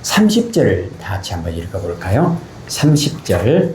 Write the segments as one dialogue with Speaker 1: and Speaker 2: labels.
Speaker 1: 30절을 다 같이 한번 읽어볼까요? 30절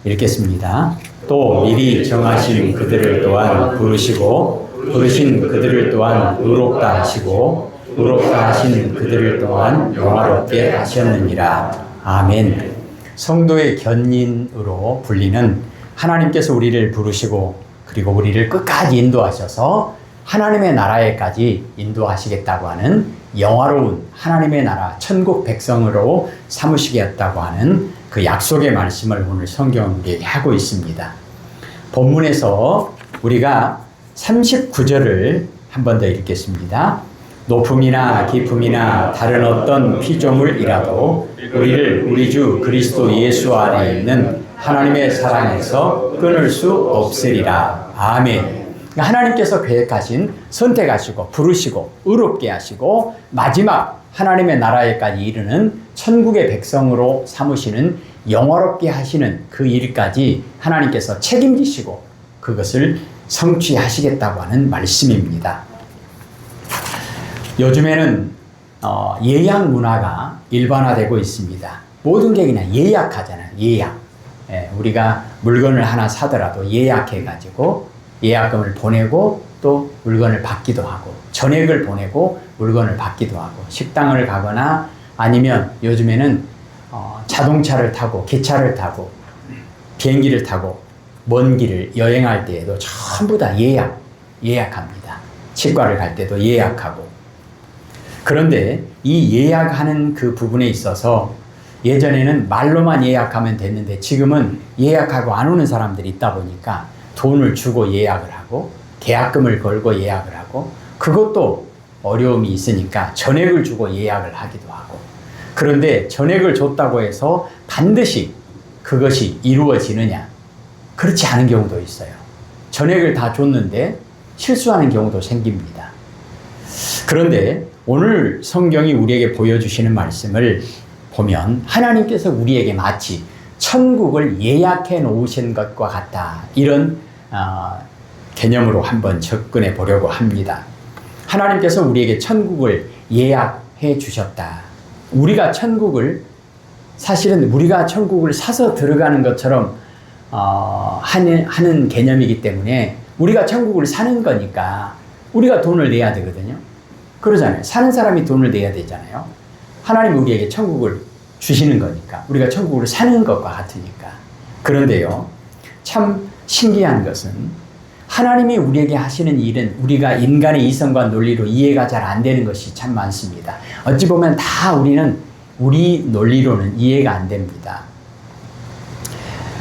Speaker 1: 읽겠습니다. 또 미리 정하신 그들을 또한 부르시고 부르신 그들을 또한 의롭다 하시고 의롭다 하신 그들을 또한 영화롭게 하셨느니라. 아멘. 성도의 견인으로 불리는 하나님께서 우리를 부르시고 그리고 우리를 끝까지 인도하셔서 하나님의 나라에까지 인도하시겠다고 하는 영화로운 하나님의 나라 천국 백성으로 삼으시겠다고 하는 그 약속의 말씀을 오늘 성경은 우리에게 하고 있습니다. 본문에서 우리가 39절을 한 번 더 읽겠습니다. 높음이나 깊음이나 다른 어떤 피조물이라도 우리를 우리 주 그리스도 예수 안에 있는 하나님의 사랑에서 끊을 수 없으리라. 아멘. 하나님께서 계획하신, 선택하시고 부르시고 의롭게 하시고 마지막 하나님의 나라에까지 이르는 천국의 백성으로 삼으시는 영화롭게 하시는 그 일까지 하나님께서 책임지시고 그것을 성취하시겠다고 하는 말씀입니다. 요즘에는 예약 문화가 일반화되고 있습니다. 모든 게 그냥 예약하잖아요. 예약. 우리가 물건을 하나 사더라도 예약해가지고 예약금을 보내고 또 물건을 받기도 하고 전액을 보내고 물건을 받기도 하고 식당을 가거나 아니면 요즘에는 자동차를 타고 기차를 타고 비행기를 타고 먼 길을 여행할 때에도 전부 다 예약합니다. 치과를 갈 때도 예약하고. 그런데 이 예약하는 그 부분에 있어서 예전에는 말로만 예약하면 됐는데 지금은 예약하고 안 오는 사람들이 있다 보니까 돈을 주고 예약을 하고 계약금을 걸고 예약을 하고 그것도 어려움이 있으니까 전액을 주고 예약을 하기도 하고. 그런데 전액을 줬다고 해서 반드시 그것이 이루어지느냐? 그렇지 않은 경우도 있어요. 전액을 다 줬는데 실수하는 경우도 생깁니다. 그런데 오늘 성경이 우리에게 보여주시는 말씀을 보면 하나님께서 우리에게 마치 천국을 예약해 놓으신 것과 같다. 이런 개념으로 한번 접근해 보려고 합니다. 하나님께서 우리에게 천국을 예약해 주셨다. 우리가 천국을 사실은 우리가 천국을 사서 들어가는 것처럼 하는 개념이기 때문에 우리가 천국을 사는 거니까 우리가 돈을 내야 되거든요. 그러잖아요. 사는 사람이 돈을 내야 되잖아요. 하나님이 우리에게 천국을 주시는 거니까 우리가 천국을 사는 것과 같으니까. 그런데요, 참 신기한 것은 하나님이 우리에게 하시는 일은 우리가 인간의 이성과 논리로 이해가 잘 안 되는 것이 참 많습니다. 어찌 보면 다 우리 논리로는 이해가 안 됩니다.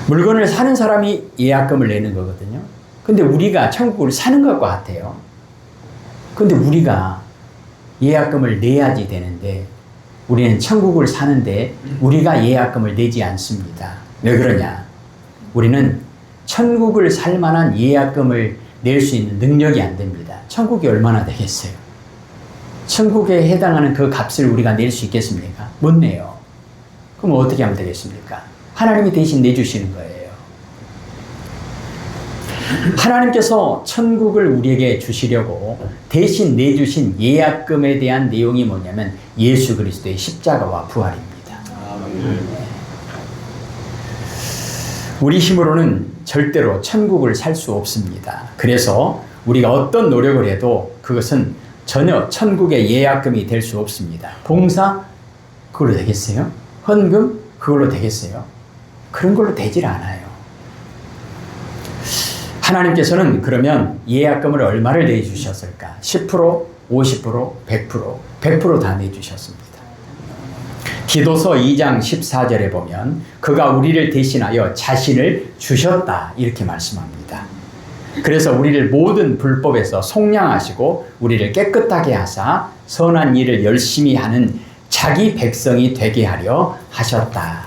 Speaker 1: 물건을 사는 사람이 예약금을 내는 거거든요. 근데 우리가 천국을 사는 것과 같아요. 근데 우리가 예약금을 내야지 되는데 우리는 천국을 사는데 우리가 예약금을 내지 않습니다. 왜 그러냐? 우리는 천국을 살 만한 예약금을 낼 수 있는 능력이 안 됩니다. 천국이 얼마나 되겠어요? 천국에 해당하는 그 값을 우리가 낼 수 있겠습니까? 못 내요. 그럼 어떻게 하면 되겠습니까? 하나님이 대신 내주시는 거예요. 하나님께서 천국을 우리에게 주시려고 대신 내주신 예약금에 대한 내용이 뭐냐면 예수 그리스도의 십자가와 부활입니다. 우리 힘으로는 절대로 천국을 살 수 없습니다. 그래서 우리가 어떤 노력을 해도 그것은 전혀 천국의 예약금이 될 수 없습니다. 봉사? 그걸로 되겠어요? 헌금? 그걸로 되겠어요? 그런 걸로 되질 않아요. 하나님께서는 그러면 예약금을 얼마를 내주셨을까? 10%, 50%, 100% 다 내주셨습니다. 기도서 2장 14절에 보면 그가 우리를 대신하여 자신을 주셨다 이렇게 말씀합니다. 그래서 우리를 모든 불법에서 속량하시고 우리를 깨끗하게 하사 선한 일을 열심히 하는 자기 백성이 되게 하려 하셨다.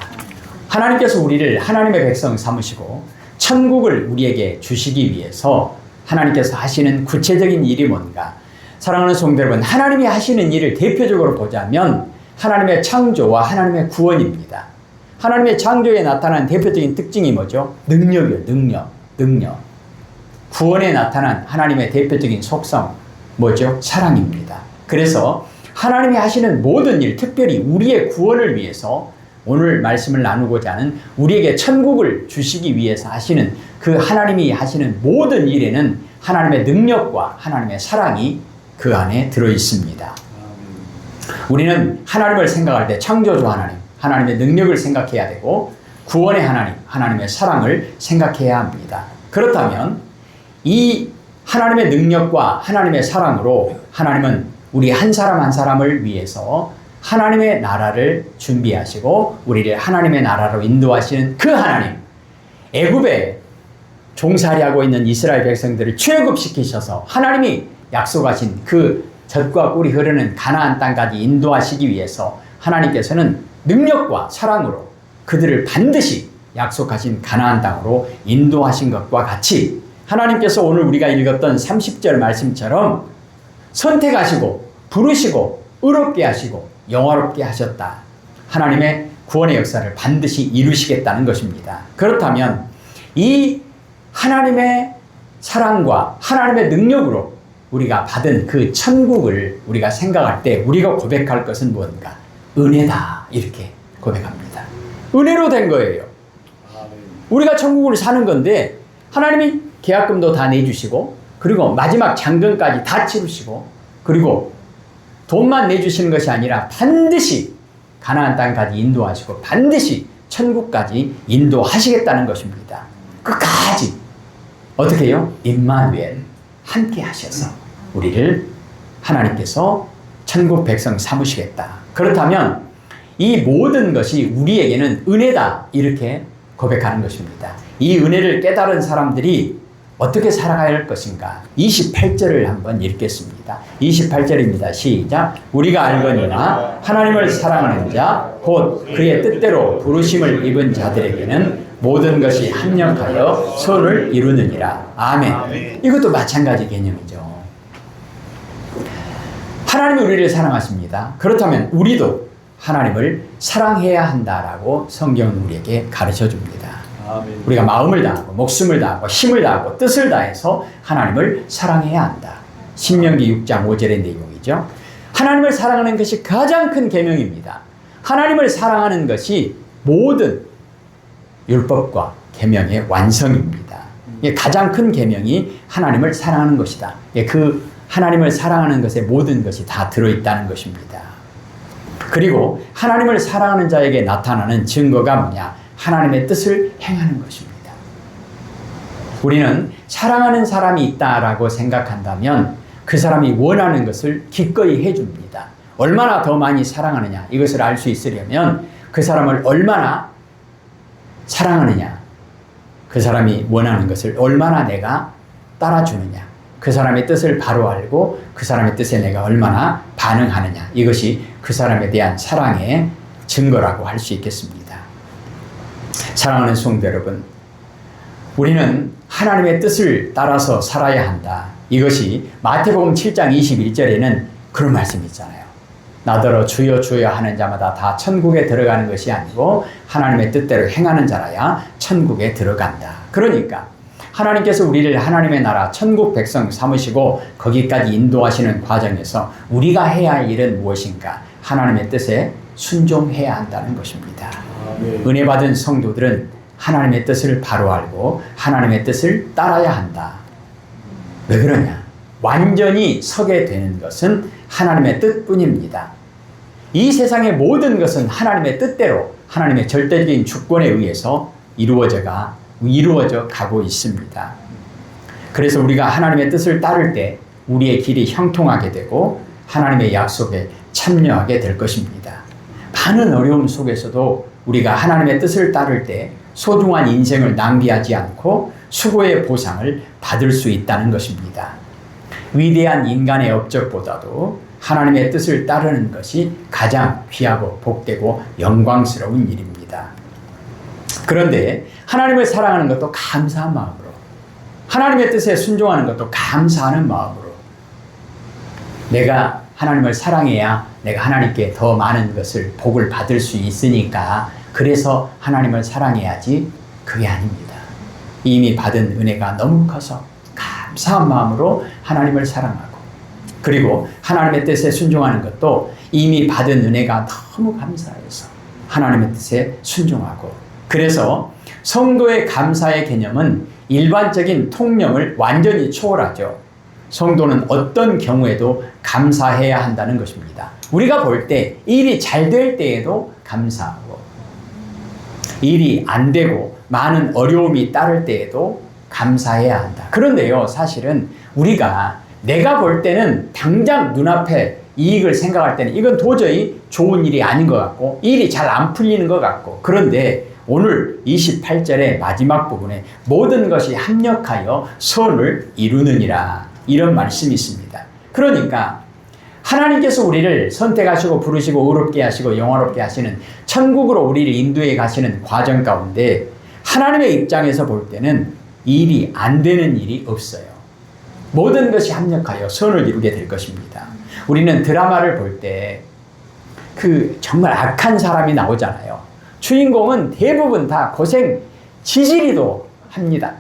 Speaker 1: 하나님께서 우리를 하나님의 백성 삼으시고 천국을 우리에게 주시기 위해서 하나님께서 하시는 구체적인 일이 뭔가? 사랑하는 성도 여러분, 하나님이 하시는 일을 대표적으로 보자면 하나님의 창조와 하나님의 구원입니다. 하나님의 창조에 나타난 대표적인 특징이 뭐죠? 능력이요. 능력. 구원에 나타난 하나님의 대표적인 속성 뭐죠? 사랑입니다. 그래서 하나님이 하시는 모든 일, 특별히 우리의 구원을 위해서 오늘 말씀을 나누고자 하는 우리에게 천국을 주시기 위해서 하시는 그 하나님이 하시는 모든 일에는 하나님의 능력과 하나님의 사랑이 그 안에 들어 있습니다. 우리는 하나님을 생각할 때 창조주 하나님, 하나님의 능력을 생각해야 되고 구원의 하나님, 하나님의 사랑을 생각해야 합니다. 그렇다면 이 하나님의 능력과 하나님의 사랑으로 하나님은 우리 한 사람 한 사람을 위해서 하나님의 나라를 준비하시고 우리를 하나님의 나라로 인도하시는 그 하나님, 애굽에 종살이하고 있는 이스라엘 백성들을 출애굽시키셔서 하나님이 약속하신 그 젖과 꿀이 흐르는 가나안 땅까지 인도하시기 위해서 하나님께서는 능력과 사랑으로 그들을 반드시 약속하신 가나안 땅으로 인도하신 것과 같이 하나님께서 오늘 우리가 읽었던 30절 말씀처럼 선택하시고 부르시고 의롭게 하시고 영화롭게 하셨다. 하나님의 구원의 역사를 반드시 이루시겠다는 것입니다. 그렇다면 이 하나님의 사랑과 하나님의 능력으로 우리가 받은 그 천국을 우리가 생각할 때 우리가 고백할 것은 무엇인가? 은혜다. 이렇게 고백합니다. 은혜로 된 거예요. 우리가 천국을 사는 건데 하나님이 계약금도 다 내주시고 그리고 마지막 잔금까지 다 치르시고 그리고 돈만 내주시는 것이 아니라 반드시 가나안 땅까지 인도하시고 반드시 천국까지 인도하시겠다는 것입니다. 끝까지 어떻게 해요? 임마누엘 함께 하셔서 우리를 하나님께서 천국 백성 삼으시겠다. 그렇다면 이 모든 것이 우리에게는 은혜다 이렇게 고백하는 것입니다. 이 은혜를 깨달은 사람들이 어떻게 살아가야 할 것인가? 28절을 한번 읽겠습니다. 28절입니다. 시작. 우리가 알거니와 하나님을 사랑하는 자, 곧 그의 뜻대로 부르심을 입은 자들에게는 모든 것이 합력하여 선을 이루느니라. 아멘. 이것도 마찬가지 개념이죠. 하나님이 우리를 사랑하십니다. 그렇다면 우리도 하나님을 사랑해야 한다라고 성경은 우리에게 가르쳐 줍니다. 아멘. 우리가 마음을 다하고 목숨을 다하고 힘을 다하고 뜻을 다해서 하나님을 사랑해야 한다. 신명기 6장 5절의 내용이죠. 하나님을 사랑하는 것이 가장 큰 계명입니다. 하나님을 사랑하는 것이 모든 율법과 계명의 완성입니다. 가장 큰 계명이 하나님을 사랑하는 것이다. 그 하나님을 사랑하는 것에 모든 것이 다 들어있다는 것입니다. 그리고 하나님을 사랑하는 자에게 나타나는 증거가 뭐냐? 하나님의 뜻을 행하는 것입니다. 우리는 사랑하는 사람이 있다라고 생각한다면 그 사람이 원하는 것을 기꺼이 해줍니다. 얼마나 더 많이 사랑하느냐 이것을 알 수 있으려면 그 사람을 얼마나 사랑하느냐, 그 사람이 원하는 것을 얼마나 내가 따라주느냐, 그 사람의 뜻을 바로 알고 그 사람의 뜻에 내가 얼마나 반응하느냐, 이것이 그 사람에 대한 사랑의 증거라고 할 수 있겠습니다. 사랑하는 성도 여러분, 우리는 하나님의 뜻을 따라서 살아야 한다. 이것이 마태복음 7장 21절에는 그런 말씀이 있잖아요. 나더러 주여 주여 하는 자마다 다 천국에 들어가는 것이 아니고 하나님의 뜻대로 행하는 자라야 천국에 들어간다. 그러니까 하나님께서 우리를 하나님의 나라 천국 백성 삼으시고 거기까지 인도하시는 과정에서 우리가 해야 할 일은 무엇인가? 하나님의 뜻에 순종해야 한다는 것입니다. 은혜 받은 성도들은 하나님의 뜻을 바로 알고 하나님의 뜻을 따라야 한다. 왜 그러냐? 완전히 서게 되는 것은 하나님의 뜻뿐입니다. 이 세상의 모든 것은 하나님의 뜻대로 하나님의 절대적인 주권에 의해서 이루어져 가고 있습니다. 그래서 우리가 하나님의 뜻을 따를 때 우리의 길이 형통하게 되고 하나님의 약속에 참여하게 될 것입니다. 많은 어려움 속에서도 우리가 하나님의 뜻을 따를 때 소중한 인생을 낭비하지 않고 수고의 보상을 받을 수 있다는 것입니다. 위대한 인간의 업적보다도 하나님의 뜻을 따르는 것이 가장 귀하고 복되고 영광스러운 일입니다. 그런데 하나님을 사랑하는 것도 감사한 마음으로, 하나님의 뜻에 순종하는 것도 감사하는 마음으로, 내가 하나님을 사랑해야 내가 하나님께 더 많은 것을 복을 받을 수 있으니까 그래서 하나님을 사랑해야지, 그게 아닙니다. 이미 받은 은혜가 너무 커서 감사한 마음으로 하나님을 사랑하고, 그리고 하나님의 뜻에 순종하는 것도 이미 받은 은혜가 너무 감사해서 하나님의 뜻에 순종하고, 그래서 성도의 감사의 개념은 일반적인 통념을 완전히 초월하죠. 성도는 어떤 경우에도 감사해야 한다는 것입니다. 우리가 볼 때 일이 잘 될 때에도 감사하고, 일이 안 되고 많은 어려움이 따를 때에도 감사해야 한다. 그런데요, 사실은 우리가 내가 볼 때는 당장 눈앞에 이익을 생각할 때는 이건 도저히 좋은 일이 아닌 것 같고 일이 잘 안 풀리는 것 같고, 그런데 오늘 28절의 마지막 부분에 모든 것이 합력하여 선을 이루느니라, 이런 말씀이 있습니다. 그러니까 하나님께서 우리를 선택하시고 부르시고 의롭게 하시고 영화롭게 하시는 천국으로 우리를 인도해 가시는 과정 가운데 하나님의 입장에서 볼 때는 일이 안 되는 일이 없어요. 모든 것이 합력하여 선을 이루게 될 것입니다. 우리는 드라마를 볼 때 정말 악한 사람이 나오잖아요. 주인공은 대부분 다 고생 지지리도 합니다.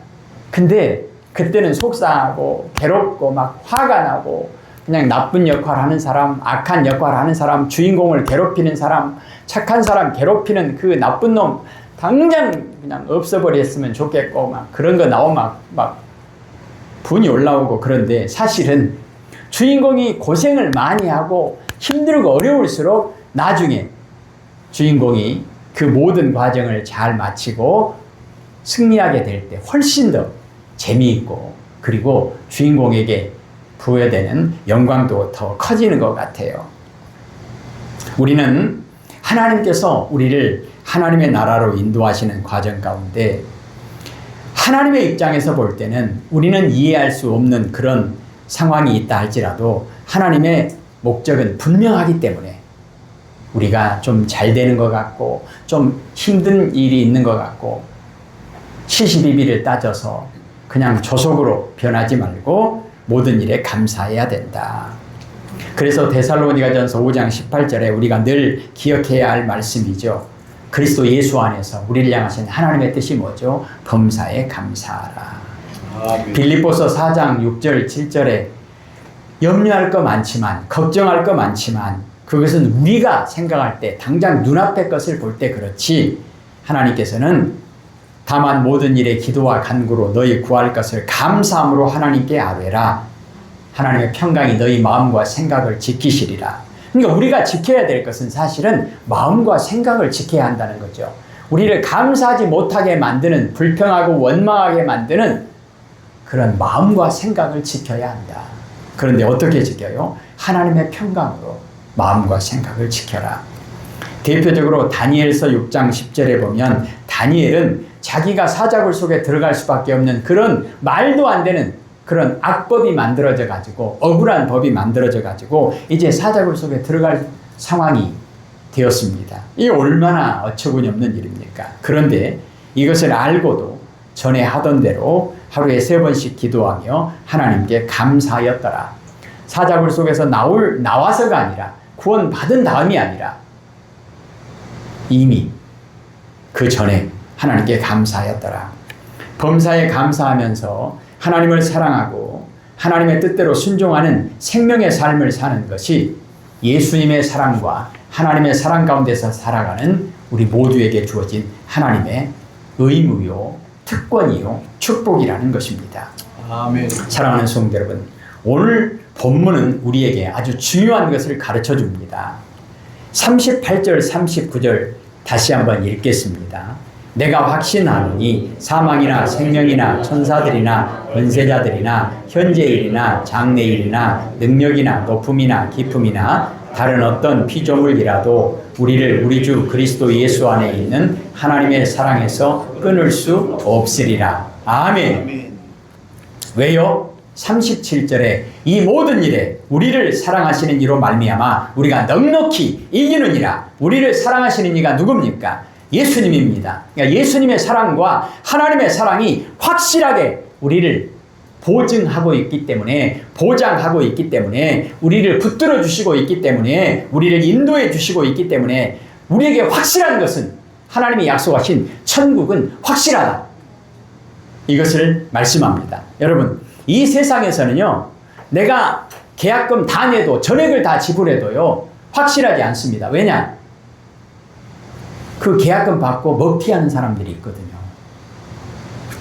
Speaker 1: 근데 그때는 속상하고 괴롭고 막 화가 나고, 그냥 나쁜 역할 하는 사람, 악한 역할 하는 사람, 주인공을 괴롭히는 사람, 착한 사람 괴롭히는 그 나쁜 놈 당장 그냥 없어버렸으면 좋겠고, 막 그런 거 나오면 막 분이 올라오고. 그런데 사실은 주인공이 고생을 많이 하고 힘들고 어려울수록 나중에 주인공이 그 모든 과정을 잘 마치고 승리하게 될 때 훨씬 더 재미있고, 그리고 주인공에게 부여되는 영광도 더 커지는 것 같아요. 우리는 하나님께서 우리를 하나님의 나라로 인도하시는 과정 가운데 하나님의 입장에서 볼 때는 우리는 이해할 수 없는 그런 상황이 있다 할지라도 하나님의 목적은 분명하기 때문에 우리가 좀 잘 되는 것 같고 좀 힘든 일이 있는 것 같고 시시비비를 따져서 그냥 조속으로 변하지 말고 모든 일에 감사해야 된다. 그래서 데살로니가전서 5장 18절에 우리가 늘 기억해야 할 말씀이죠. 그리스도 예수 안에서 우리를 향하신 하나님의 뜻이 뭐죠? 범사에 감사하라. 빌립보서 4장 6절 7절에 염려할 거 많지만 걱정할 거 많지만 그것은 우리가 생각할 때 당장 눈앞의 것을 볼 때 그렇지, 하나님께서는 다만 모든 일에 기도와 간구로 너희 구할 것을 감사함으로 하나님께 아뢰라. 하나님의 평강이 너희 마음과 생각을 지키시리라. 그러니까 우리가 지켜야 될 것은 사실은 마음과 생각을 지켜야 한다는 거죠. 우리를 감사하지 못하게 만드는, 불평하고 원망하게 만드는 그런 마음과 생각을 지켜야 한다. 그런데 어떻게 지켜요? 하나님의 평강으로 마음과 생각을 지켜라. 대표적으로 다니엘서 6장 10절에 보면 다니엘은 자기가 사자굴 속에 들어갈 수밖에 없는 그런 말도 안 되는 그런 악법이 만들어져 가지고, 억울한 법이 만들어져 가지고 이제 사자굴 속에 들어갈 상황이 되었습니다. 이게 얼마나 어처구니 없는 일입니까? 그런데 이것을 알고도 전에 하던 대로 하루에 3번씩 기도하며 하나님께 감사하였더라. 사자굴 속에서 나와서가 아니라, 구원 받은 다음이 아니라 이미 그 전에 하나님께 감사하였더라. 범사에 감사하면서 하나님을 사랑하고 하나님의 뜻대로 순종하는 생명의 삶을 사는 것이 예수님의 사랑과 하나님의 사랑 가운데서 살아가는 우리 모두에게 주어진 하나님의 의무요, 특권이요, 축복이라는 것입니다. 아멘. 사랑하는 성도 여러분, 오늘 본문은 우리에게 아주 중요한 것을 가르쳐 줍니다. 38절, 39절 다시 한번 읽겠습니다. 내가 확신하노니 사망이나 생명이나 천사들이나 권세자들이나 현재일이나 장래일이나 능력이나 높음이나 깊음이나 다른 어떤 피조물이라도 우리를 우리 주 그리스도 예수 안에 있는 하나님의 사랑에서 끊을 수 없으리라. 아멘. 왜요? 37절에 이 모든 일에 우리를 사랑하시는 이로 말미암아 우리가 넉넉히 이기느니라. 우리를 사랑하시는 이가 누굽니까? 예수님입니다. 그러니까 예수님의 사랑과 하나님의 사랑이 확실하게 우리를 보증하고 있기 때문에, 보장하고 있기 때문에, 우리를 붙들어 주시고 있기 때문에, 우리를 인도해 주시고 있기 때문에 우리에게 확실한 것은, 하나님이 약속하신 천국은 확실하다. 이것을 말씀합니다. 여러분, 이 세상에서는요, 내가 계약금 다 내도, 전액을 다 지불해도요, 확실하지 않습니다. 왜냐? 그 계약금 받고 먹튀하는 사람들이 있거든요.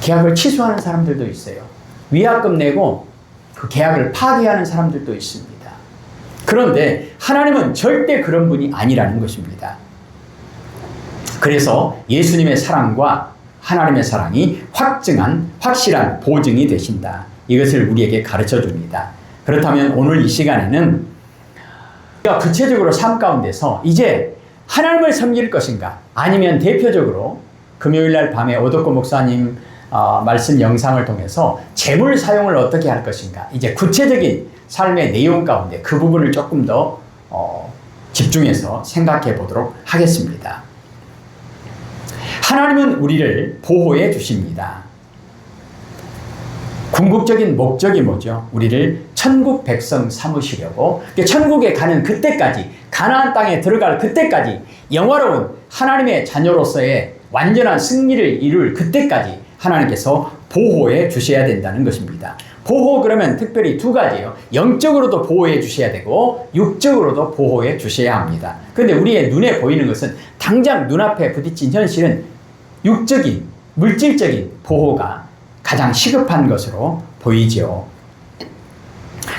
Speaker 1: 계약을 취소하는 사람들도 있어요. 위약금 내고 그 계약을 파기하는 사람들도 있습니다. 그런데 하나님은 절대 그런 분이 아니라는 것입니다. 그래서 예수님의 사랑과 하나님의 사랑이 확실한 보증이 되신다. 이것을 우리에게 가르쳐 줍니다. 그렇다면 오늘 이 시간에는 우리가 구체적으로 삶 가운데서 이제 하나님을 섬길 것인가, 아니면 대표적으로 금요일날 밤에 오덕구 목사님 말씀 영상을 통해서 재물 사용을 어떻게 할 것인가, 이제 구체적인 삶의 내용 가운데 그 부분을 조금 더 집중해서 생각해 보도록 하겠습니다. 하나님은 우리를 보호해 주십니다. 궁극적인 목적이 뭐죠? 우리를 천국 백성 삼으시려고, 천국에 가는 그때까지, 가나안 땅에 들어갈 그때까지, 영화로운 하나님의 자녀로서의 완전한 승리를 이룰 그때까지 하나님께서 보호해 주셔야 된다는 것입니다. 보호 그러면 특별히 두 가지예요. 영적으로도 보호해 주셔야 되고 육적으로도 보호해 주셔야 합니다. 그런데 우리의 눈에 보이는 것은 당장 눈앞에 부딪힌 현실은 육적인, 물질적인 보호가 가장 시급한 것으로 보이죠.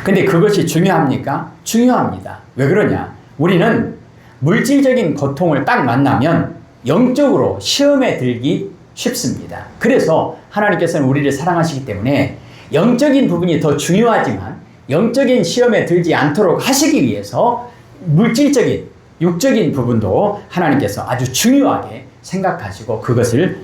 Speaker 1: 근데 그것이 중요합니까? 중요합니다. 왜 그러냐? 우리는 물질적인 고통을 딱 만나면 영적으로 시험에 들기 쉽습니다. 그래서 하나님께서는 우리를 사랑하시기 때문에 영적인 부분이 더 중요하지만 영적인 시험에 들지 않도록 하시기 위해서 물질적인, 육적인 부분도 하나님께서 아주 중요하게 생각하시고 그것을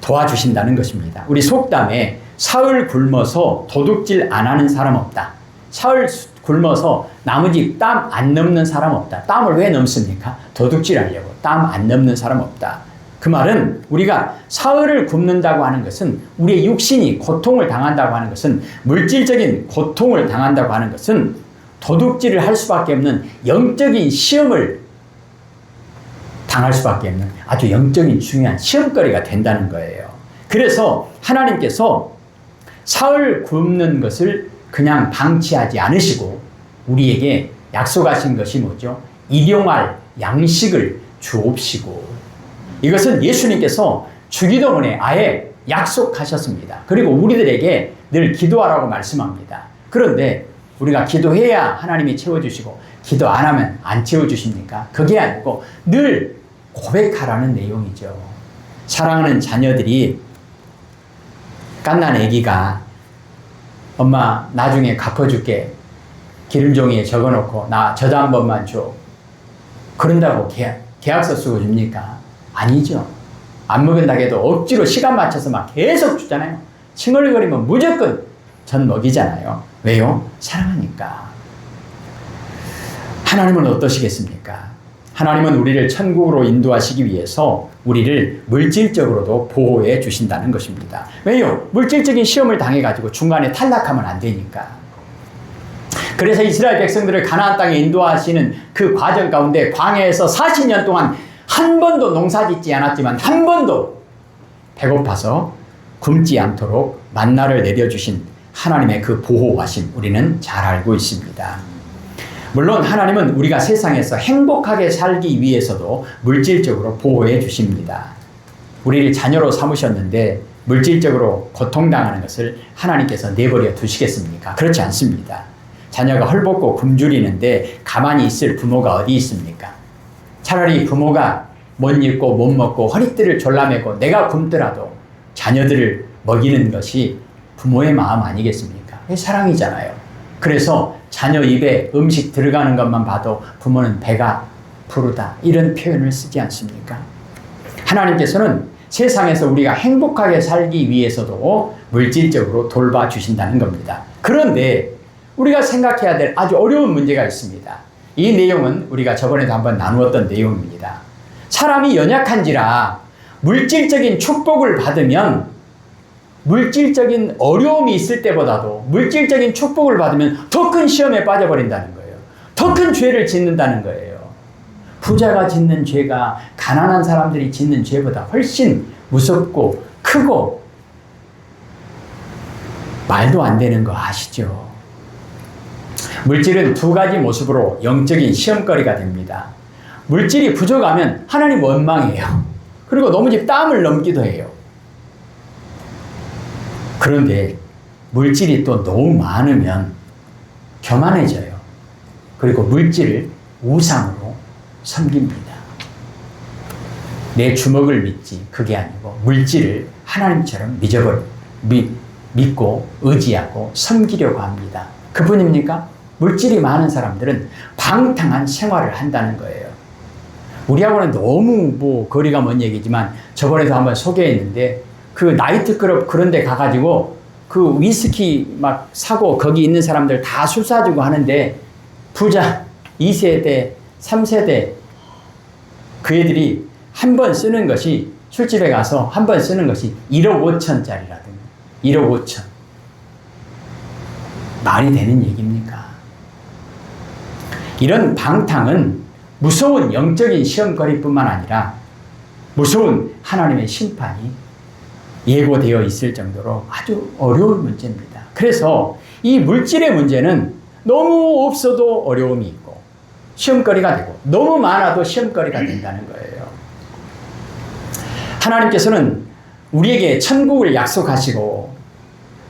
Speaker 1: 도와주신다는 것입니다. 우리 속담에 사흘 굶어서 도둑질 안 하는 사람 없다. 사흘 굶어서 나머지 땀 안 넘는 사람 없다. 땀을 왜 넘습니까? 도둑질 하려고. 땀 안 넘는 사람 없다. 그 말은 우리가 사흘을 굶는다고 하는 것은, 우리의 육신이 고통을 당한다고 하는 것은, 물질적인 고통을 당한다고 하는 것은 도둑질을 할 수밖에 없는 영적인 시험을 당할 수밖에 없는 아주 영적인 중요한 시험거리가 된다는 거예요. 그래서 하나님께서 사흘 굶는 것을 그냥 방치하지 않으시고 우리에게 약속하신 것이 뭐죠? 일용할 양식을 주옵시고, 이것은 예수님께서 주기도문에 아예 약속하셨습니다. 그리고 우리들에게 늘 기도하라고 말씀합니다. 그런데 우리가 기도해야 하나님이 채워주시고 기도 안 하면 안 채워주십니까? 그게 아니고 늘 고백하라는 내용이죠. 사랑하는 자녀들이, 갓난 아기가 엄마 나중에 갚아줄게, 기름종이에 적어놓고 나 저자 한 번만 줘, 그런다고 계약서 쓰고 줍니까? 아니죠. 안 먹은다고 해도 억지로 시간 맞춰서 막 계속 주잖아요. 칭얼거리면 무조건 전 먹이잖아요. 왜요? 사랑하니까. 하나님은 어떠시겠습니까? 하나님은 우리를 천국으로 인도하시기 위해서 우리를 물질적으로도 보호해 주신다는 것입니다. 왜요? 물질적인 시험을 당해가지고 중간에 탈락하면 안 되니까. 그래서 이스라엘 백성들을 가나안 땅에 인도하시는 그 과정 가운데 광야에서 40년 동안 한 번도 농사 짓지 않았지만 한 번도 배고파서 굶지 않도록 만나를 내려주신 하나님의 그 보호하심, 우리는 잘 알고 있습니다. 물론 하나님은 우리가 세상에서 행복하게 살기 위해서도 물질적으로 보호해 주십니다. 우리를 자녀로 삼으셨는데 물질적으로 고통당하는 것을 하나님께서 내버려 두시겠습니까? 그렇지 않습니다. 자녀가 헐벗고 굶주리는데 가만히 있을 부모가 어디 있습니까? 차라리 부모가 못 입고 못 먹고 허리띠를 졸라매고 내가 굶더라도 자녀들을 먹이는 것이 부모의 마음 아니겠습니까? 사랑이잖아요. 그래서 자녀 입에 음식 들어가는 것만 봐도 부모는 배가 부르다, 이런 표현을 쓰지 않습니까? 하나님께서는 세상에서 우리가 행복하게 살기 위해서도 물질적으로 돌봐주신다는 겁니다. 그런데 우리가 생각해야 될 아주 어려운 문제가 있습니다. 이 내용은 우리가 저번에도 한번 나누었던 내용입니다. 사람이 연약한지라 물질적인 축복을 받으면, 물질적인 어려움이 있을 때보다도 물질적인 축복을 받으면 더 큰 시험에 빠져버린다는 거예요. 더 큰 죄를 짓는다는 거예요. 부자가 짓는 죄가 가난한 사람들이 짓는 죄보다 훨씬 무섭고 크고 말도 안 되는 거 아시죠? 물질은 두 가지 모습으로 영적인 시험거리가 됩니다. 물질이 부족하면 하나님 원망해요. 그리고 너무 땀을 넘기도 해요. 그런데 물질이 또 너무 많으면 교만해져요. 그리고 물질을 우상으로 섬깁니다. 내 주먹을 믿지 그게 아니고 물질을 하나님처럼 믿고 의지하고 섬기려고 합니다. 그뿐입니까? 물질이 많은 사람들은 방탕한 생활을 한다는 거예요. 우리하고는 너무 거리가 먼 얘기지만 저번에도 한번 소개했는데 그 나이트클럽 그런 데 가가지고 그 위스키 막 사고 거기 있는 사람들 다 술 사주고 하는데 부자 2세대, 3세대 그 애들이 한 번 쓰는 것이 술집에 가서 한 번 쓰는 것이 1억 5천짜리라든가 1억 5천. 말이 되는 얘기입니까? 이런 방탕은 무서운 영적인 시험거리뿐만 아니라 무서운 하나님의 심판이 예고되어 있을 정도로 아주 어려운 문제입니다. 그래서 이 물질의 문제는 너무 없어도 어려움이 있고 시험거리가 되고 너무 많아도 시험거리가 된다는 거예요. 하나님께서는 우리에게 천국을 약속하시고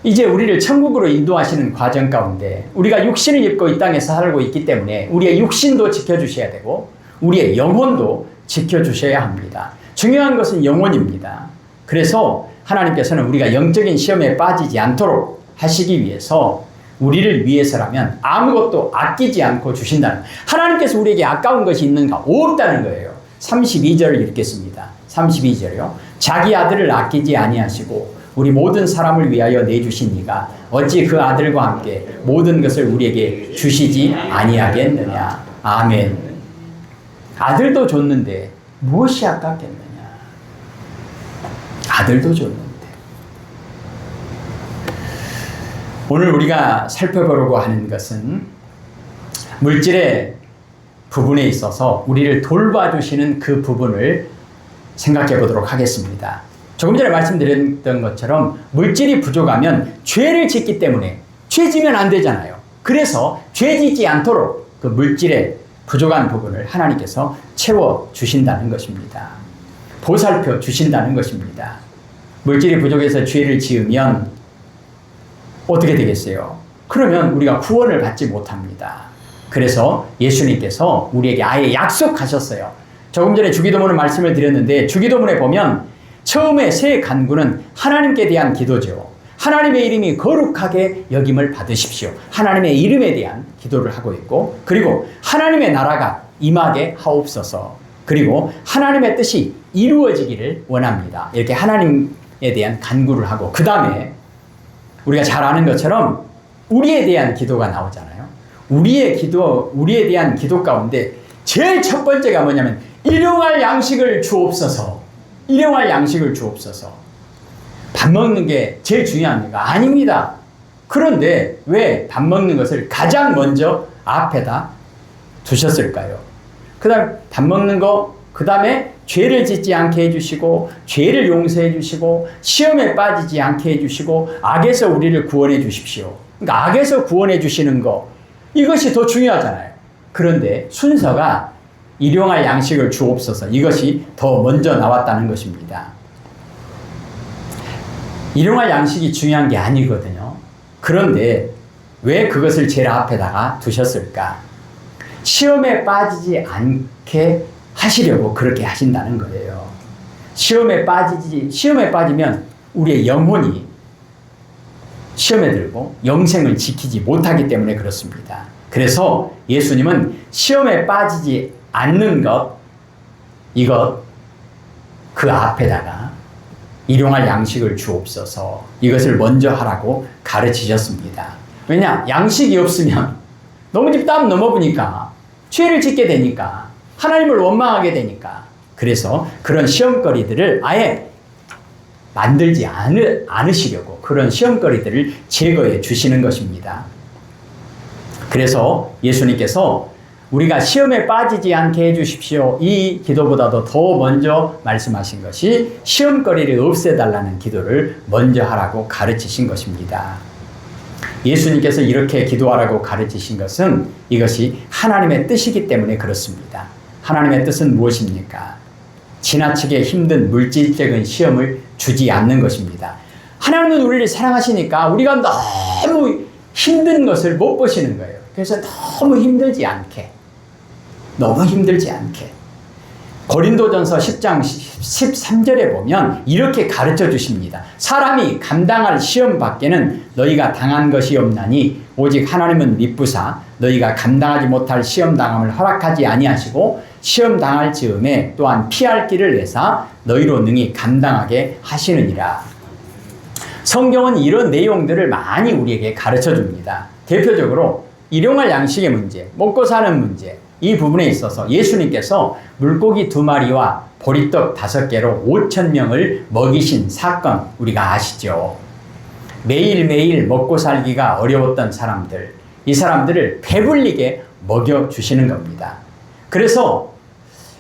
Speaker 1: 이제 우리를 천국으로 인도하시는 과정 가운데 우리가 육신을 입고 이 땅에 살고 있기 때문에 우리의 육신도 지켜주셔야 되고 우리의 영혼도 지켜주셔야 합니다. 중요한 것은 영혼입니다. 그래서 하나님께서는 우리가 영적인 시험에 빠지지 않도록 하시기 위해서 우리를 위해서라면 아무것도 아끼지 않고 주신다는, 하나님께서 우리에게 아까운 것이 있는가? 없다는 거예요. 32절을 읽겠습니다. 32절이요. 자기 아들을 아끼지 아니하시고 우리 모든 사람을 위하여 내주신 이가 어찌 그 아들과 함께 모든 것을 우리에게 주시지 아니하겠느냐. 아멘. 아들도 줬는데 무엇이 아깝겠느냐. 아들도 줬는데. 오늘 우리가 살펴보려고 하는 것은 물질의 부분에 있어서 우리를 돌봐주시는 그 부분을 생각해 보도록 하겠습니다. 조금 전에 말씀드렸던 것처럼 물질이 부족하면 죄를 짓기 때문에 죄 지면 안 되잖아요. 그래서 죄 짓지 않도록 그 물질의 부족한 부분을 하나님께서 채워주신다는 것입니다. 보살펴 주신다는 것입니다. 물질이 부족해서 죄를 지으면 어떻게 되겠어요? 그러면 우리가 구원을 받지 못합니다. 그래서 예수님께서 우리에게 아예 약속하셨어요. 조금 전에 주기도문을 말씀을 드렸는데 주기도문에 보면 처음에 세 간구는 하나님께 대한 기도죠. 하나님의 이름이 거룩하게 여김을 받으십시오. 하나님의 이름에 대한 기도를 하고 있고, 그리고 하나님의 나라가 임하게 하옵소서. 그리고 하나님의 뜻이 이루어지기를 원합니다. 이렇게 하나님에 대한 간구를 하고, 그 다음에 우리가 잘 아는 것처럼 우리에 대한 기도가 나오잖아요. 우리에 대한 기도 가운데 제일 첫 번째가 뭐냐면 일용할 양식을 주옵소서. 일용할 양식을 주옵소서. 밥 먹는 게 제일 중요합니까? 아닙니다. 그런데 왜 밥 먹는 것을 가장 먼저 앞에다 두셨을까요? 그 다음 밥 먹는 거, 그 다음에 죄를 짓지 않게 해주시고 죄를 용서해 주시고 시험에 빠지지 않게 해주시고 악에서 우리를 구원해 주십시오. 그러니까 악에서 구원해 주시는 거, 이것이 더 중요하잖아요. 그런데 순서가 일용할 양식을 주옵소서, 이것이 더 먼저 나왔다는 것입니다. 일용할 양식이 중요한 게 아니거든요. 그런데 왜 그것을 제일 앞에다가 두셨을까? 시험에 빠지지 않게 하시려고 그렇게 하신다는 거예요. 시험에 빠지면 우리의 영혼이 시험에 들고 영생을 지키지 못하기 때문에 그렇습니다. 그래서 예수님은 시험에 빠지지 않는 것, 그 앞에다가 일용할 양식을 주옵소서, 이것을 먼저 하라고 가르치셨습니다. 왜냐? 양식이 없으면 너무 땀 넘어보니까 죄를 짓게 되니까 하나님을 원망하게 되니까, 그래서 그런 시험거리들을 아예 만들지 않으시려고 그런 시험거리들을 제거해 주시는 것입니다. 그래서 예수님께서 우리가 시험에 빠지지 않게 해주십시오, 이 기도보다도 더 먼저 말씀하신 것이 시험거리를 없애달라는 기도를 먼저 하라고 가르치신 것입니다. 예수님께서 이렇게 기도하라고 가르치신 것은 이것이 하나님의 뜻이기 때문에 그렇습니다. 하나님의 뜻은 무엇입니까? 지나치게 힘든 물질적인 시험을 주지 않는 것입니다. 하나님은 우리를 사랑하시니까 우리가 너무 힘든 것을 못 보시는 거예요. 그래서 너무 힘들지 않게 고린도전서 10장 13절에 보면 이렇게 가르쳐 주십니다. 사람이 감당할 시험 밖에는 너희가 당한 것이 없나니 오직 하나님은 미쁘사 너희가 감당하지 못할 시험 당함을 허락하지 아니하시고 시험 당할 즈음에 또한 피할 길을 내사 너희로 능히 감당하게 하시느니라. 성경은 이런 내용들을 많이 우리에게 가르쳐 줍니다. 대표적으로 일용할 양식의 문제, 먹고 사는 문제, 이 부분에 있어서 예수님께서 물고기 2마리와 보리떡 5개로 5,000명을 먹이신 사건 우리가 아시죠? 매일매일 먹고 살기가 어려웠던 사람들, 이 사람들을 배불리게 먹여주시는 겁니다. 그래서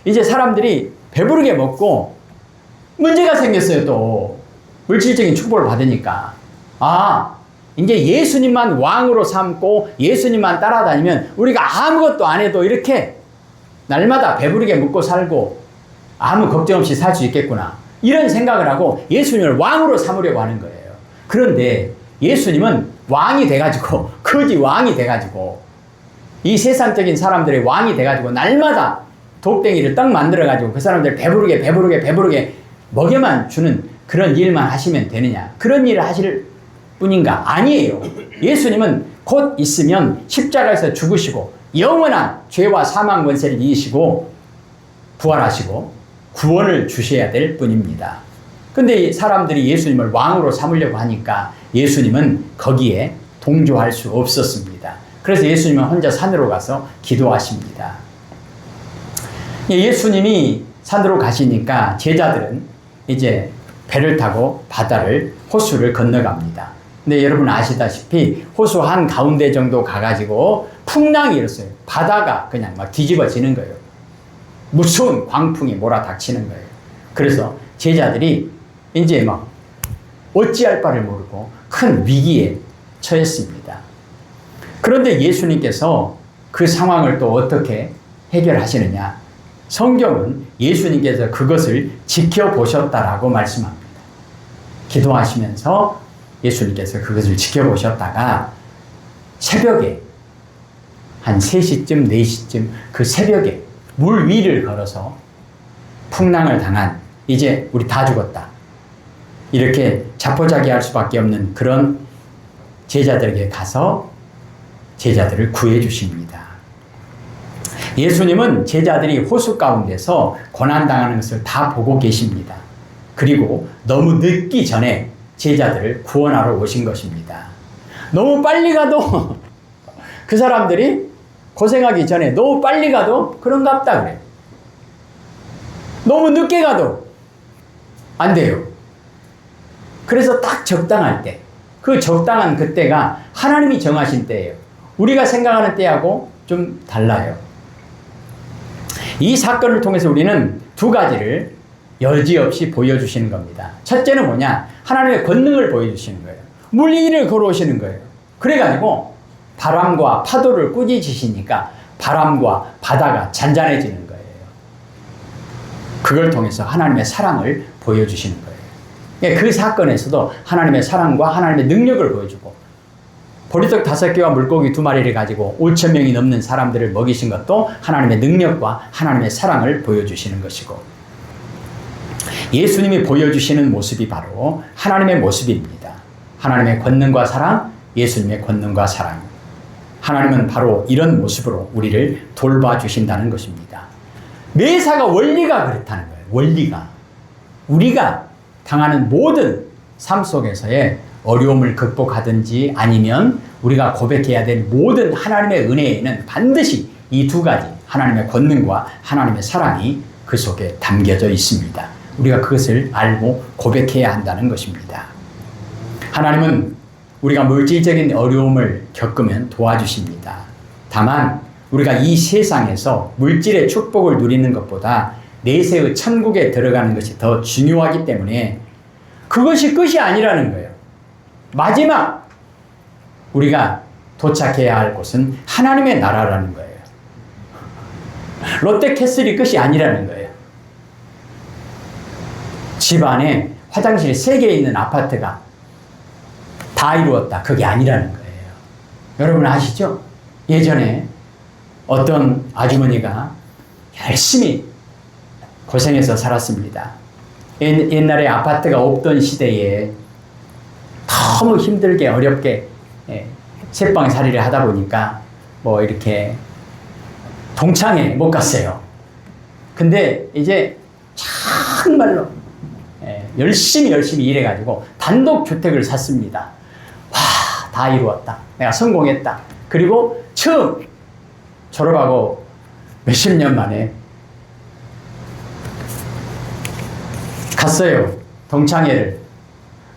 Speaker 1: 이제 사람들이 배부르게 먹고 문제가 생겼어요. 또 물질적인 축복을 받으니까 이제 예수님만 왕으로 삼고 예수님만 따라다니면 우리가 아무것도 안 해도 이렇게 날마다 배부르게 먹고 살고 아무 걱정 없이 살 수 있겠구나, 이런 생각을 하고 예수님을 왕으로 삼으려고 하는 거예요. 그런데 예수님은 왕이 돼가지고 거지 왕이 돼가지고 이 세상적인 사람들의 왕이 돼가지고 날마다 독댕이를 떡 만들어가지고 그 사람들 배부르게 먹여만 주는 그런 일만 하시면 되느냐, 그런 일을 하실 뿐인가? 아니에요. 예수님은 곧 있으면 십자가에서 죽으시고 영원한 죄와 사망 권세를 이기시고 부활하시고 구원을 주셔야 될 뿐입니다. 근데 사람들이 예수님을 왕으로 삼으려고 하니까 예수님은 거기에 동조할 수 없었습니다. 그래서 예수님은 혼자 산으로 가서 기도하십니다. 예수님이 산으로 가시니까 제자들은 이제 배를 타고 바다를, 호수를 건너갑니다. 근데 여러분 아시다시피 호수 한 가운데 정도 가가지고 풍랑이 일었어요. 바다가 그냥 막 뒤집어지는 거예요. 무서운 광풍이 몰아닥치는 거예요. 그래서 제자들이 이제 막 어찌할 바를 모르고 큰 위기에 처했습니다. 그런데 예수님께서 그 상황을 또 어떻게 해결하시느냐? 성경은 예수님께서 그것을 지켜보셨다라고 말씀합니다. 기도하시면서 예수님께서 그것을 지켜보셨다가 새벽에 한 3시쯤 4시쯤 그 새벽에 물 위를 걸어서 풍랑을 당한, 이제 우리 다 죽었다, 이렇게 자포자기할 수밖에 없는 그런 제자들에게 가서 제자들을 구해 주십니다. 예수님은 제자들이 호수 가운데서 고난당하는 것을 다 보고 계십니다. 그리고 너무 늦기 전에 제자들을 구원하러 오신 것입니다. 너무 빨리 가도 그 사람들이 고생하기 전에 너무 빨리 가도 그런갑다 그래요. 너무 늦게 가도 안 돼요. 그래서 딱 적당할 때, 그 적당한 그때가 하나님이 정하신 때예요. 우리가 생각하는 때하고 좀 달라요. 이 사건을 통해서 우리는 2가지를 여지없이 보여주시는 겁니다. 첫째는 뭐냐? 하나님의 권능을 보여주시는 거예요. 물 위를 걸어오시는 거예요. 그래가지고 바람과 파도를 꾸짖으시니까 바람과 바다가 잔잔해지는 거예요. 그걸 통해서 하나님의 사랑을 보여주시는 거예요. 그 사건에서도 하나님의 사랑과 하나님의 능력을 보여주고, 보리떡 5개와 물고기 2마리를 가지고 5,000명이 넘는 사람들을 먹이신 것도 하나님의 능력과 하나님의 사랑을 보여주시는 것이고, 예수님이 보여주시는 모습이 바로 하나님의 모습입니다. 하나님의 권능과 사랑, 예수님의 권능과 사랑. 하나님은 바로 이런 모습으로 우리를 돌봐주신다는 것입니다. 매사가 원리가 그렇다는 거예요. 원리가. 우리가 당하는 모든 삶 속에서의 어려움을 극복하든지 아니면 우리가 고백해야 될 모든 하나님의 은혜에는 반드시 이 2가지, 하나님의 권능과 하나님의 사랑이 그 속에 담겨져 있습니다. 우리가 그것을 알고 고백해야 한다는 것입니다. 하나님은 우리가 물질적인 어려움을 겪으면 도와주십니다. 다만 우리가 이 세상에서 물질의 축복을 누리는 것보다 내세의 천국에 들어가는 것이 더 중요하기 때문에 그것이 끝이 아니라는 거예요. 마지막 우리가 도착해야 할 곳은 하나님의 나라라는 거예요. 롯데캐슬이 끝이 아니라는 거예요. 집 안에 화장실이 3개 있는 아파트가 다 이루었다. 그게 아니라는 거예요. 여러분 아시죠? 예전에 어떤 아주머니가 열심히 고생해서 살았습니다. 옛날에 아파트가 없던 시대에 너무 힘들게 어렵게 새방살이를 하다 보니까 뭐 이렇게 동창회 못 갔어요. 근데 이제 정말로 열심히 일해가지고 단독주택을 샀습니다. 와, 다 이루었다. 내가 성공했다. 그리고 처음 졸업하고 몇십 년 만에 갔어요. 동창회를.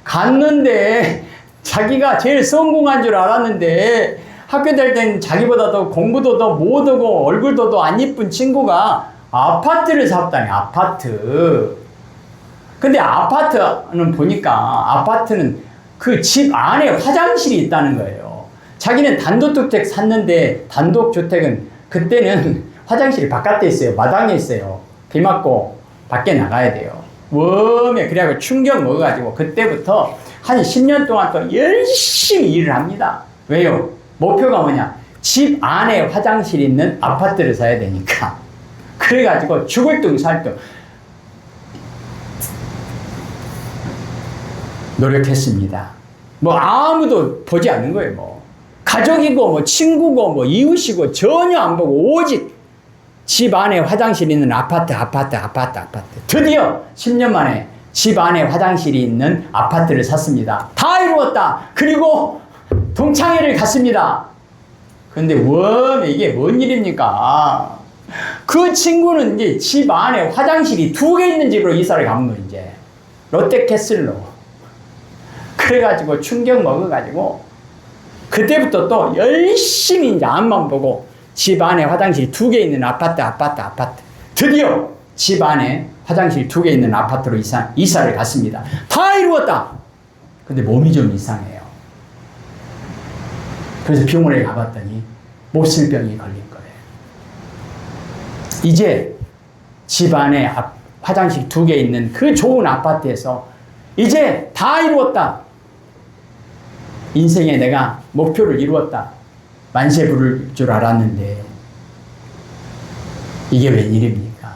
Speaker 1: 갔는데 자기가 제일 성공한 줄 알았는데 학교 다닐 때는 자기보다 더 공부도 더 못하고 얼굴도 더 안 이쁜 친구가 아파트를 샀다니. 아파트. 근데 아파트는 보니까 아파트는 그 집 안에 화장실이 있다는 거예요. 자기는 단독주택 샀는데 단독주택은 그때는 화장실이 바깥에 있어요. 마당에 있어요. 비 맞고 밖에 나가야 돼요. 웜에 그래갖고 충격 먹어가지고 그때부터 한 10년 동안 또 열심히 일을 합니다. 왜요? 목표가 뭐냐? 집 안에 화장실 있는 아파트를 사야 되니까. 그래가지고 죽을 둥 살 둥 노력했습니다. 뭐 아무도 보지 않는 거예요. 뭐 가족이고 뭐 친구고 뭐 이웃이고 전혀 안 보고 오직 집 안에 화장실 있는 아파트. 드디어 10년 만에 집 안에 화장실이 있는 아파트를 샀습니다. 다 이루었다. 그리고 동창회를 갔습니다. 근데 이게 뭔 일입니까? 그 친구는 이제 집 안에 화장실이 2개 있는 집으로 이사를 간 거예요. 이제 롯데캐슬로. 그래가지고 충격 먹어가지고 그때부터 또 열심히 이제 앞만 보고 집 안에 화장실 2개 있는 아파트. 드디어 집 안에 화장실 2개 있는 아파트로 이사를 갔습니다. 다 이루었다. 근데 몸이 좀 이상해요. 그래서 병원에 가봤더니 몹쓸병이 걸린 거예요. 이제 집 안에 화장실 2개 있는 그 좋은 아파트에서 이제 다 이루었다. 인생에 내가 목표를 이루었다. 만세 부를 줄 알았는데 이게 웬일입니까?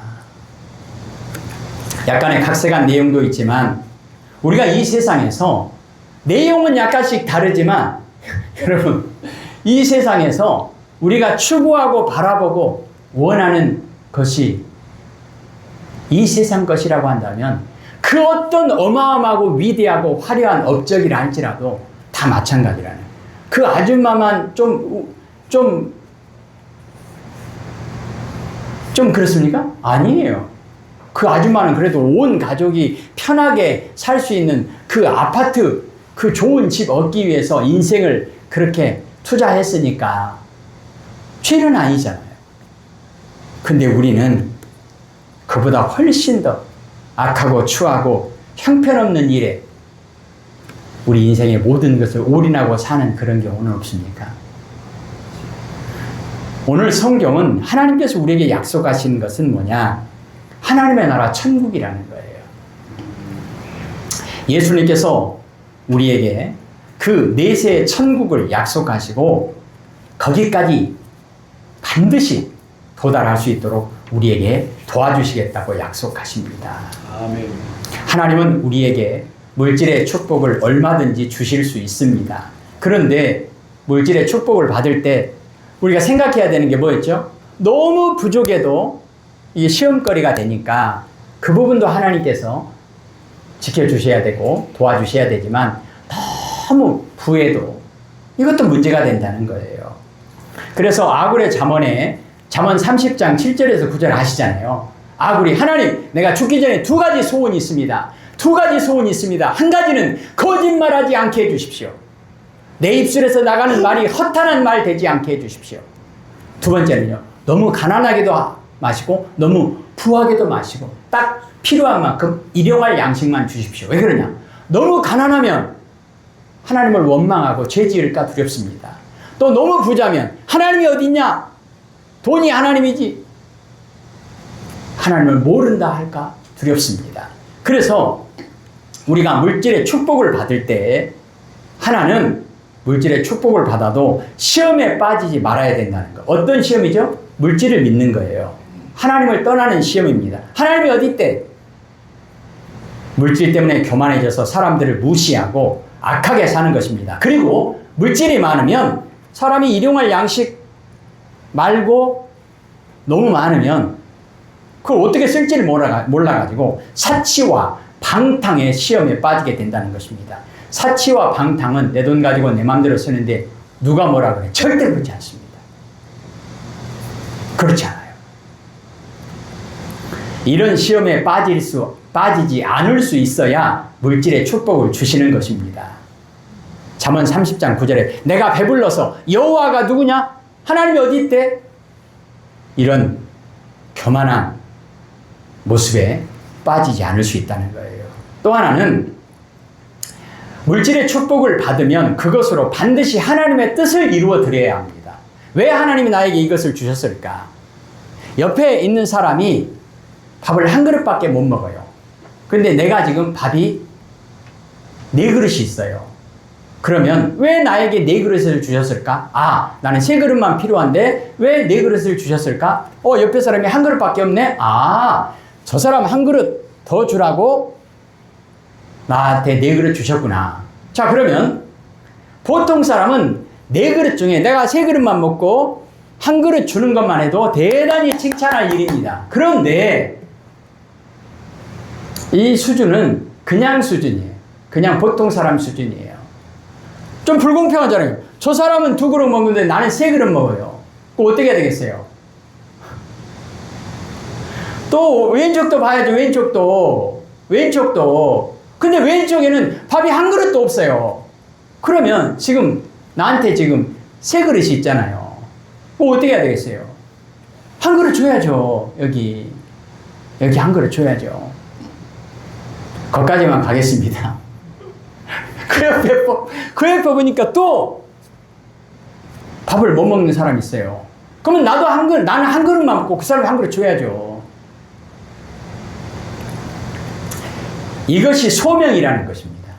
Speaker 1: 약간의 각색한 내용도 있지만 우리가 이 세상에서 내용은 약간씩 다르지만 여러분 이 세상에서 우리가 추구하고 바라보고 원하는 것이 이 세상 것이라고 한다면 그 어떤 어마어마하고 위대하고 화려한 업적이라 할지라도 다 마찬가지라는 그 아줌마만 좀 그렇습니까? 아니에요. 그 아줌마는 그래도 온 가족이 편하게 살 수 있는 그 아파트, 그 좋은 집 얻기 위해서 인생을 그렇게 투자했으니까 죄는 아니잖아요. 근데 우리는 그보다 훨씬 더 악하고 추하고 형편없는 일에 우리 인생의 모든 것을 올인하고 사는 그런 경우는 없습니까? 오늘 성경은 하나님께서 우리에게 약속하신 것은 뭐냐? 하나님의 나라 천국이라는 거예요. 예수님께서 우리에게 그 내세의 천국을 약속하시고 거기까지 반드시 도달할 수 있도록 우리에게 도와주시겠다고 약속하십니다.
Speaker 2: 아멘.
Speaker 1: 하나님은 우리에게 물질의 축복을 얼마든지 주실 수 있습니다. 그런데 물질의 축복을 받을 때 우리가 생각해야 되는 게 뭐였죠? 너무 부족해도 이게 시험거리가 되니까 그 부분도 하나님께서 지켜주셔야 되고 도와주셔야 되지만 너무 부해도 이것도 문제가 된다는 거예요. 그래서 아굴의 잠언에 잠언 30장 7절에서 9절 아시잖아요. 아굴이 하나님 내가 죽기 전에 2가지 소원이 있습니다. 2가지 소원이 있습니다. 한 가지는 거짓말하지 않게 해주십시오. 내 입술에서 나가는 말이 허탄한 말 되지 않게 해주십시오. 2번째는요. 너무 가난하게도 마시고 너무 부하게도 마시고 딱 필요한 만큼 일용할 양식만 주십시오. 왜 그러냐? 너무 가난하면 하나님을 원망하고 죄 지을까 두렵습니다. 또 너무 부자면 하나님이 어디 있냐? 돈이 하나님이지. 하나님을 모른다 할까 두렵습니다. 그래서 우리가 물질의 축복을 받을 때 하나는 물질의 축복을 받아도 시험에 빠지지 말아야 된다는 거. 어떤 시험이죠? 물질을 믿는 거예요. 하나님을 떠나는 시험입니다. 하나님이 어디 있대? 물질 때문에 교만해져서 사람들을 무시하고 악하게 사는 것입니다. 그리고 물질이 많으면 사람이 일용할 양식 말고 너무 많으면 그걸 어떻게 쓸지를 몰라가지고 사치와 방탕의 시험에 빠지게 된다는 것입니다. 사치와 방탕은 내 돈 가지고 내 마음대로 쓰는데 누가 뭐라 그래? 절대 그렇지 않습니다. 그렇지 않아요. 이런 시험에 빠지지 않을 수 있어야 물질의 축복을 주시는 것입니다. 잠언 30장 9절에 내가 배불러서 여호와가 누구냐? 하나님이 어디 있대? 이런 교만한 모습에 빠지지 않을 수 있다는 거예요. 또 하나는 물질의 축복을 받으면 그것으로 반드시 하나님의 뜻을 이루어 드려야 합니다. 왜 하나님이 나에게 이것을 주셨을까? 옆에 있는 사람이 밥을 한 그릇밖에 못 먹어요. 근데 내가 지금 밥이 4그릇이 있어요. 그러면 왜 나에게 4그릇을 주셨을까? 아, 나는 3그릇만 필요한데 왜 4그릇을 주셨을까? 옆에 사람이 한 그릇밖에 없네? 아, 저 사람 한 그릇 더 주라고 나한테 4그릇 주셨구나. 자, 그러면 보통 사람은 4그릇 중에 내가 3그릇만 먹고 한 그릇 주는 것만 해도 대단히 칭찬할 일입니다. 그런데 이 수준은 그냥 수준이에요. 그냥 보통 사람 수준이에요. 좀 불공평하잖아요. 저 사람은 2그릇 먹는데 나는 3그릇 먹어요. 그럼 어떻게 해야 되겠어요? 또 왼쪽도 봐야죠. 왼쪽도. 근데 왼쪽에는 밥이 한 그릇도 없어요. 그러면 지금 나한테 지금 3그릇이 있잖아요. 그럼 어떻게 해야 되겠어요? 한 그릇 줘야죠. 여기 한 그릇 줘야죠. 거기까지만 가겠습니다. 그 옆에 보니까 또 밥을 못 먹는 사람이 있어요. 그러면 나는 한 그릇만 먹고 그 사람이 한 그릇 줘야죠. 이것이 소명이라는 것입니다.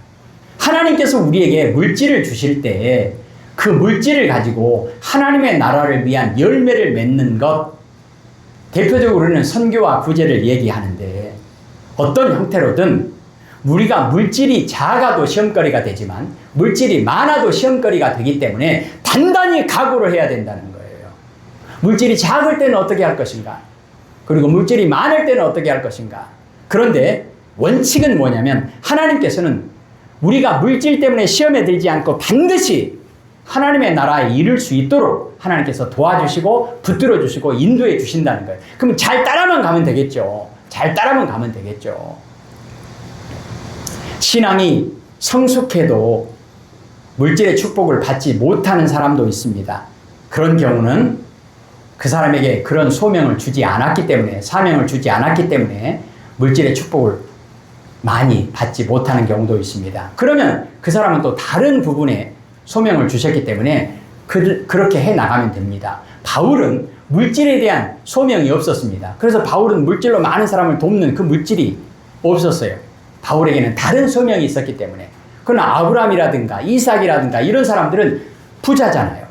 Speaker 1: 하나님께서 우리에게 물질을 주실 때 그 물질을 가지고 하나님의 나라를 위한 열매를 맺는 것, 대표적으로는 선교와 구제를 얘기하는데 어떤 형태로든 우리가 물질이 작아도 시험거리가 되지만 물질이 많아도 시험거리가 되기 때문에 단단히 각오를 해야 된다는 거예요. 물질이 작을 때는 어떻게 할 것인가? 그리고 물질이 많을 때는 어떻게 할 것인가? 그런데 원칙은 뭐냐면 하나님께서는 우리가 물질 때문에 시험에 들지 않고 반드시 하나님의 나라에 이를 수 있도록 하나님께서 도와주시고 붙들어 주시고 인도해 주신다는 거예요. 그럼 잘 따라만 가면 되겠죠. 신앙이 성숙해도 물질의 축복을 받지 못하는 사람도 있습니다. 그런 경우는 그 사람에게 그런 소명을 주지 않았기 때문에, 사명을 주지 않았기 때문에 물질의 축복을 많이 받지 못하는 경우도 있습니다. 그러면 그 사람은 또 다른 부분에 소명을 주셨기 때문에 그렇게 해 나가면 됩니다. 바울은 물질에 대한 소명이 없었습니다. 그래서 바울은 물질로 많은 사람을 돕는 그 물질이 없었어요. 바울에게는 다른 소명이 있었기 때문에. 그러나 아브라함이라든가 이삭이라든가 이런 사람들은 부자잖아요.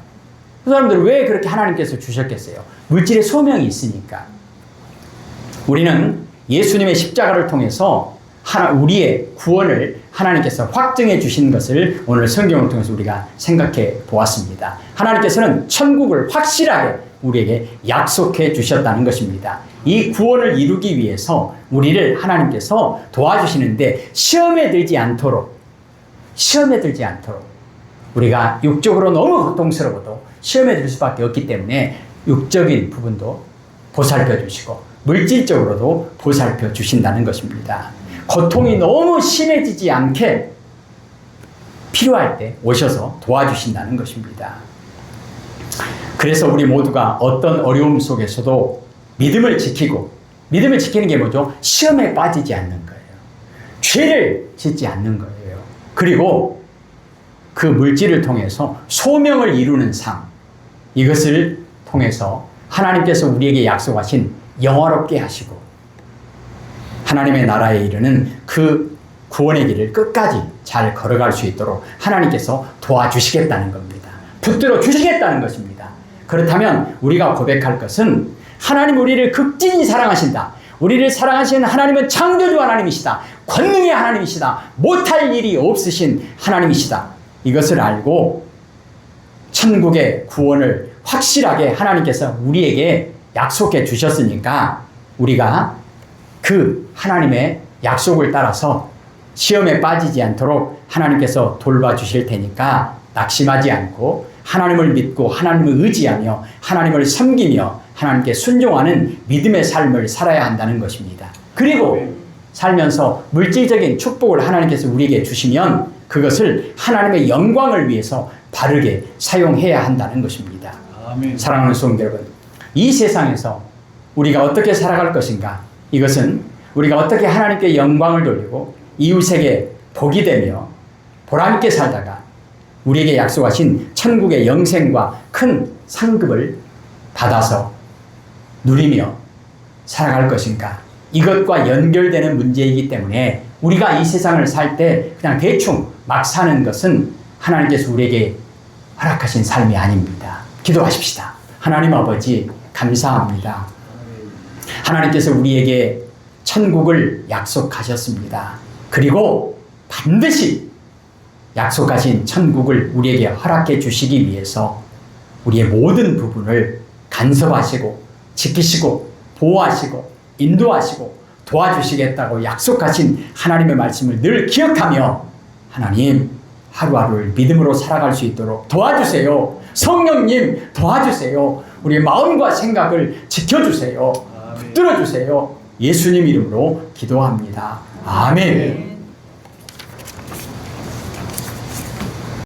Speaker 1: 그 사람들은 왜 그렇게 하나님께서 주셨겠어요? 물질의 소명이 있으니까. 우리는 예수님의 십자가를 통해서 우리의 구원을 하나님께서 확증해 주신 것을 오늘 성경을 통해서 우리가 생각해 보았습니다. 하나님께서는 천국을 확실하게 우리에게 약속해 주셨다는 것입니다. 이 구원을 이루기 위해서 우리를 하나님께서 도와주시는데 시험에 들지 않도록 우리가 육적으로 너무 고통스러워도 시험에 들 수밖에 없기 때문에 육적인 부분도 보살펴 주시고 물질적으로도 보살펴 주신다는 것입니다. 고통이 너무 심해지지 않게 필요할 때 오셔서 도와주신다는 것입니다. 그래서 우리 모두가 어떤 어려움 속에서도 믿음을 지키는 게 뭐죠? 시험에 빠지지 않는 거예요. 죄를 짓지 않는 거예요. 그리고 그 물질을 통해서 소명을 이루는 삶, 이것을 통해서 하나님께서 우리에게 약속하신 영화롭게 하시고 하나님의 나라에 이르는 그 구원의 길을 끝까지 잘 걸어갈 수 있도록 하나님께서 도와주시겠다는 겁니다. 붙들어 주시겠다는 것입니다. 그렇다면 우리가 고백할 것은 하나님 우리를 극진히 사랑하신다. 우리를 사랑하시는 하나님은 창조주 하나님이시다. 권능의 하나님이시다. 못할 일이 없으신 하나님이시다. 이것을 알고 천국의 구원을 확실하게 하나님께서 우리에게 약속해 주셨으니까 우리가 그 하나님의 약속을 따라서 시험에 빠지지 않도록 하나님께서 돌봐주실 테니까 낙심하지 않고 하나님을 믿고 하나님을 의지하며 하나님을 섬기며 하나님께 순종하는 믿음의 삶을 살아야 한다는 것입니다. 그리고 살면서 물질적인 축복을 하나님께서 우리에게 주시면 그것을 하나님의 영광을 위해서 바르게 사용해야 한다는 것입니다.
Speaker 2: 아멘.
Speaker 1: 사랑하는 성도 여러분, 이 세상에서 우리가 어떻게 살아갈 것인가? 이것은 우리가 어떻게 하나님께 영광을 돌리고 이웃에게 복이 되며 보람있게 살다가 우리에게 약속하신 천국의 영생과 큰 상급을 받아서 누리며 살아갈 것인가? 이것과 연결되는 문제이기 때문에 우리가 이 세상을 살 때 그냥 대충 막 사는 것은 하나님께서 우리에게 허락하신 삶이 아닙니다. 기도하십시다. 하나님 아버지 감사합니다. 하나님께서 우리에게 천국을 약속하셨습니다. 그리고 반드시 약속하신 천국을 우리에게 허락해 주시기 위해서 우리의 모든 부분을 간섭하시고 지키시고 보호하시고 인도하시고 도와주시겠다고 약속하신 하나님의 말씀을 늘 기억하며 하나님 하루하루를 믿음으로 살아갈 수 있도록 도와주세요. 성령님 도와주세요. 우리의 마음과 생각을 지켜주세요. 붙들어주세요. 예수님 이름으로 기도합니다. 아멘.